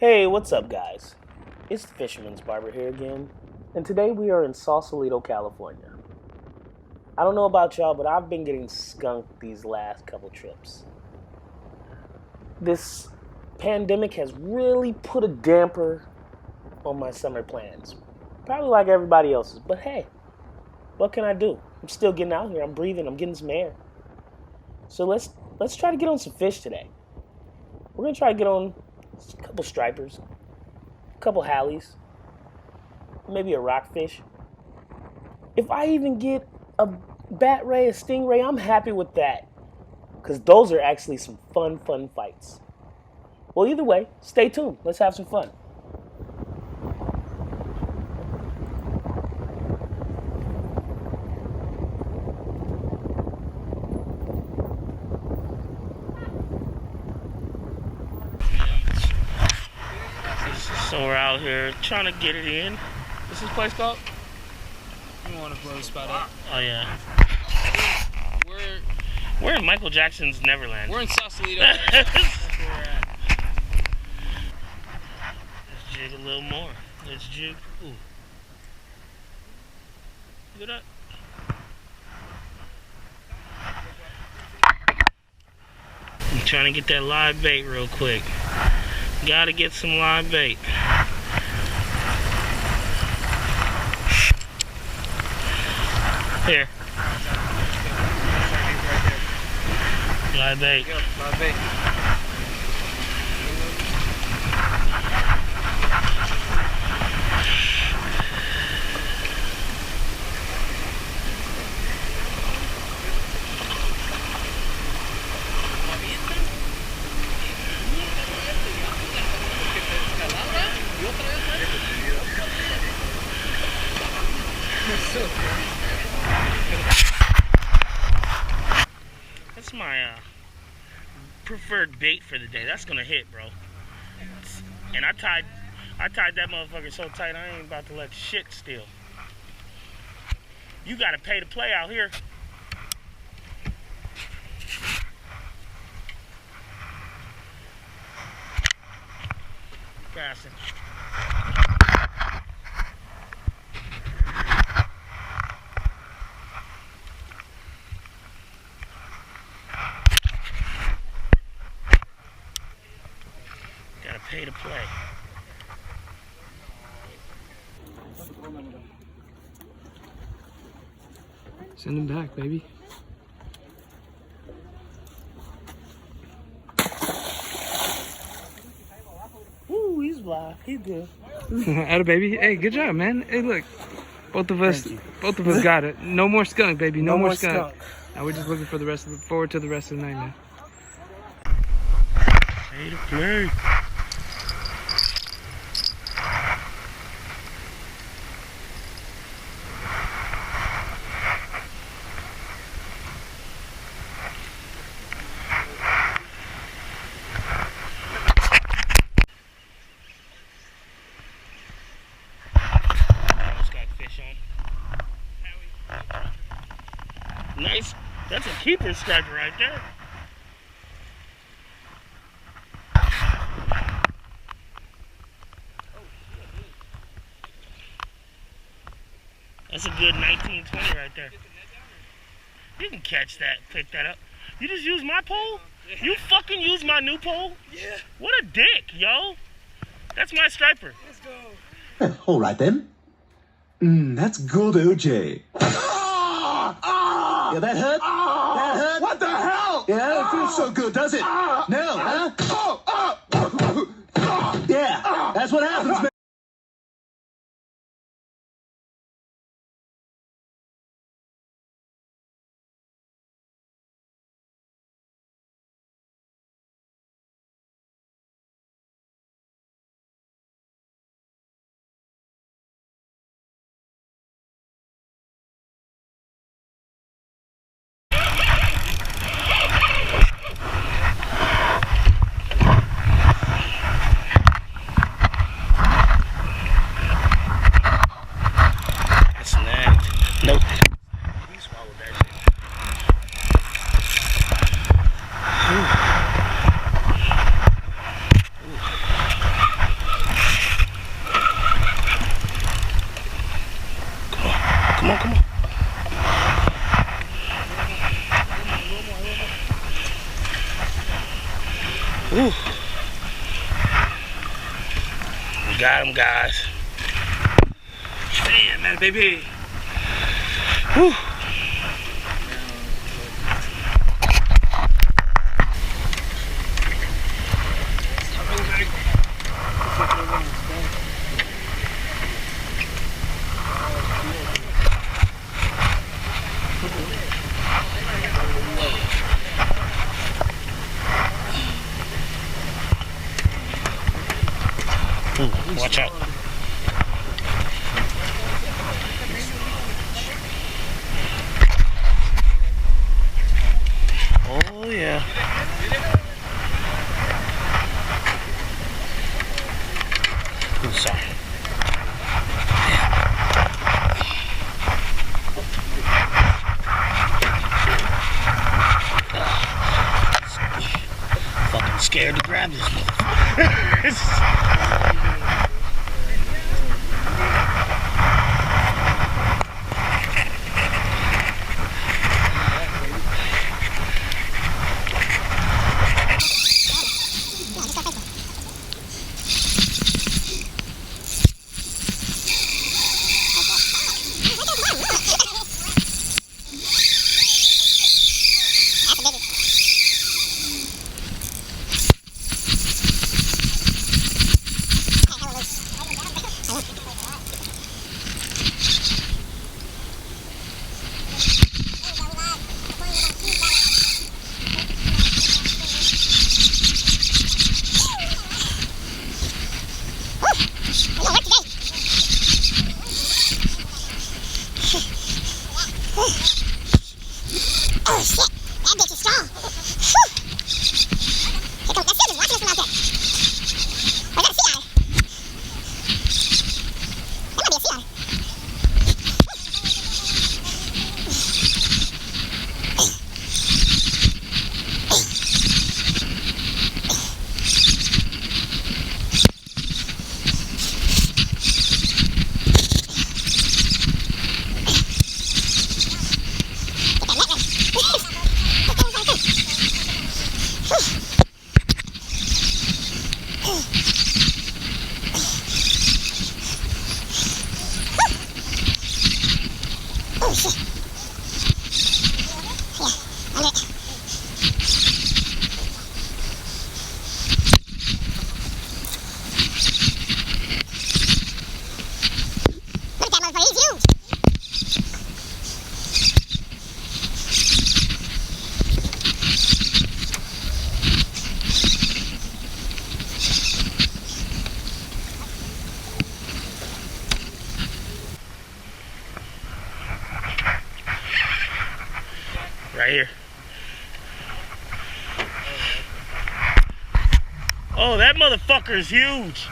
Hey, what's up, guys? It's the Fisherman's Barber here again, and today we are in Sausalito, California. I don't know about y'all, but I've been getting skunked these last couple trips. This pandemic has really put a damper on my summer plans. Probably like everybody else's, but hey, what can I do? I'm still getting out here. I'm breathing. I'm getting some air. So let's try to get on some fish today. We're gonna try to get on a couple stripers, a couple hallies, maybe a rockfish. If I even get a bat ray, a stingray, I'm happy with that. Because those are actually some fun fights. Well, either way, stay tuned. Let's have some fun. So we're out here trying to get it in. What's this place called? You want to blow the spot up? Oh, yeah. We're in Michael Jackson's Neverland. We're in Sausalito. That's where we're at. Let's jig a little more. Let's jig. Ooh. Look at that. I'm trying to get that live bait real quick. Gotta get some live bait. Here. Live bait. Live bait. That's my preferred bait for the day. That's gonna hit, bro. And I tied that motherfucker so tight I ain't about to let shit steal. You gotta pay to play out here. Casting. Gotta pay to play. Send him back, baby. Ooh, he's live. He's good. Atta baby. Hey, good job, man. Hey, look. Both of us got it. No more skunk, baby. No more skunk. Now we're just looking for forward to the rest of the night now. Pay to play. Nice. That's a keeper striper right there. That's a good 1920 right there. You can catch that, pick that up. You just use my pole? You fucking use my new pole? Yeah. What a dick, yo. That's my striper. Let's go. All right then. That's good, OJ. Yeah, that hurt? That hurt? What the hell? Yeah, it don't feel so good, does it? No, huh? Yeah, that's what happens, man. Ooh. We got him, guys. Damn, man, baby. Whew. Watch out. Oh yeah. I'm sorry. Fucking scared to grab this motherfucker. Oh shit, that bitch is strong. Here comes that shit, watching us from out there. I got a sea otter. That might be a sea otter. Oh shit. Yeah, on it. Look at that motherfucker, he's huge. Right here. Oh, that motherfucker is huge.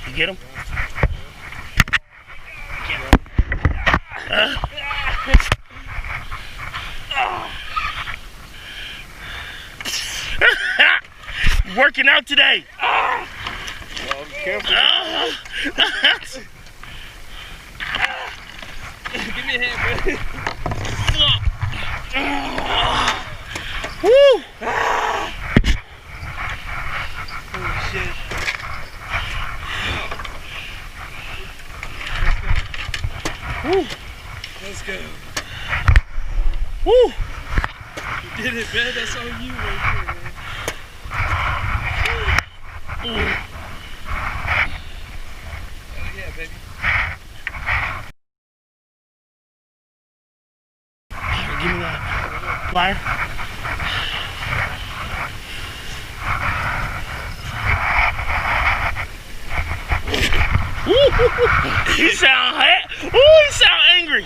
You get him? Working out today. Well, careful. Give me a hand, bro. Woo! Holy shit. Woo! Let's go. Woo! You did it, man. That's on you right there, man. Oh, yeah, baby. Give me that flyer. He sound angry.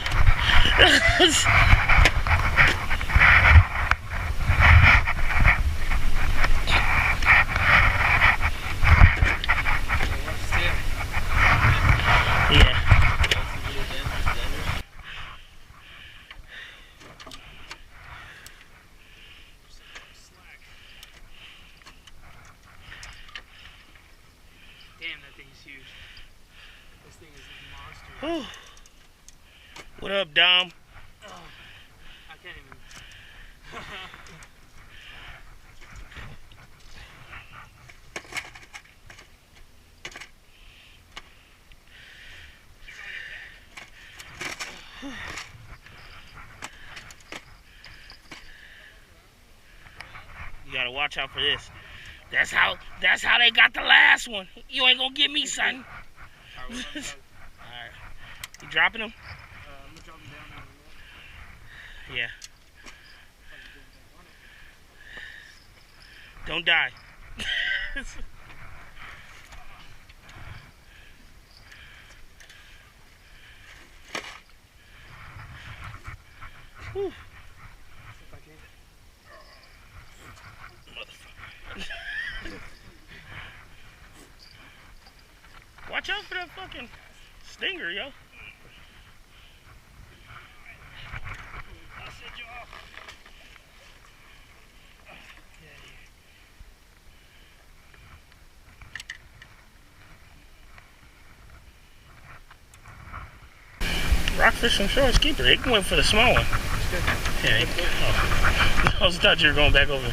What up, Dom? I can't even. You gotta watch out for this. That's how they got the last one. You ain't gonna get me, son. Alright. You dropping them? I'm gonna drop him down. Yeah. Don't die. Whew. Watch out for that fucking stinger, yo. I'll set you off. Rockfish and shores keeper. They went for the small one. Yeah. Oh. I thought you were going back over.